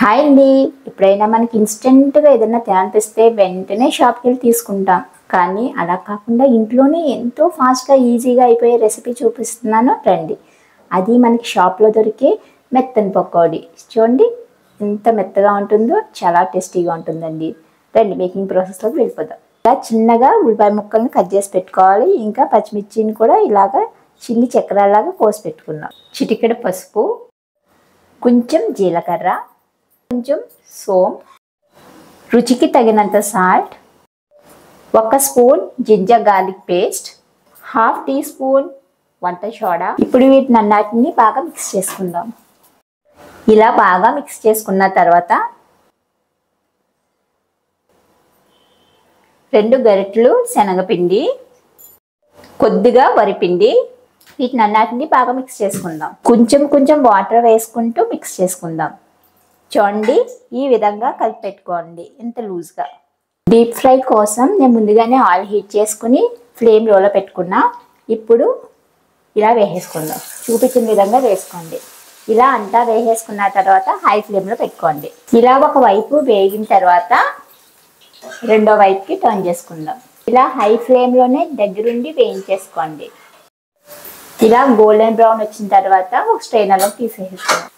Hi అండి. ఎప్పుడైనా మనకి ఇన్స్టెంట్గా ఏదైనా తినాలనిపిస్తే వెంటనే షాప్కి వెళ్ళి తీసుకుంటాం. కానీ అలా కాకుండా ఇంట్లోనే ఎంతో ఫాస్ట్గా ఈజీగా అయిపోయే రెసిపీ చూపిస్తున్నాను రండి. అది మనకి షాప్లో దొరికే మెత్తని పకోడీ. చూడండి ఎంత మెత్తగా ఉంటుందో, చాలా టేస్టీగా ఉంటుందండి. రండి మేకింగ్ ప్రాసెస్లోకి వెళ్ళిపోదాం. ఇలా చిన్నగా ఉల్లిపాయ ముక్కల్ని కట్ చేసి పెట్టుకోవాలి. ఇంకా పచ్చిమిర్చిని కూడా ఇలాగా చిన్ని చక్రాలాగా కోసి పెట్టుకుందాం. చిటికెడు పసుపు, కొంచెం జీలకర్ర, కొంచెం సోంపు, రుచికి తగినంత salt, 1 spoon ginger garlic paste, 1/2 teaspoon వంట సోడా. ఇప్పుడు వీటిని అన్నిటిని బాగా మిక్స్ చేసుకుందాం. ఇలా బాగా మిక్స్ చేసుకున్న తర్వాత 2 గరిటెలు శనగపిండి, కొద్దిగా వరిపిండి, వీటిని అన్నిటిని బాగా మిక్స్ చేసుకుందాం. కొంచెం వాటర్ వేసుకుంటూ మిక్స్ చేసుకుందాం. చూడండి ఈ విధంగా కలిపి పెట్టుకోండి ఇంత లూజ్గా. డీప్ ఫ్రై కోసం నేను ముందుగానే ఆయిల్ హీట్ చేసుకుని ఫ్లేమ్ లోలో పెట్టుకున్నా. ఇప్పుడు ఇలా వేసేసుకుందాం. చూపించిన విధంగా వేసుకోండి. ఇలా అంతా వేసేసుకున్న తర్వాత హై ఫ్లేమ్లో పెట్టుకోండి. ఇలా ఒక వైపు వేగిన తర్వాత రెండో వైపుకి టర్న్ చేసుకుందాం. ఇలా హై ఫ్లేమ్లోనే దగ్గరుండి వేయించేసుకోండి. ఇలా గోల్డెన్ బ్రౌన్ వచ్చిన తర్వాత ఒక స్ట్రైనర్లోకి తీసేసుకుందాం.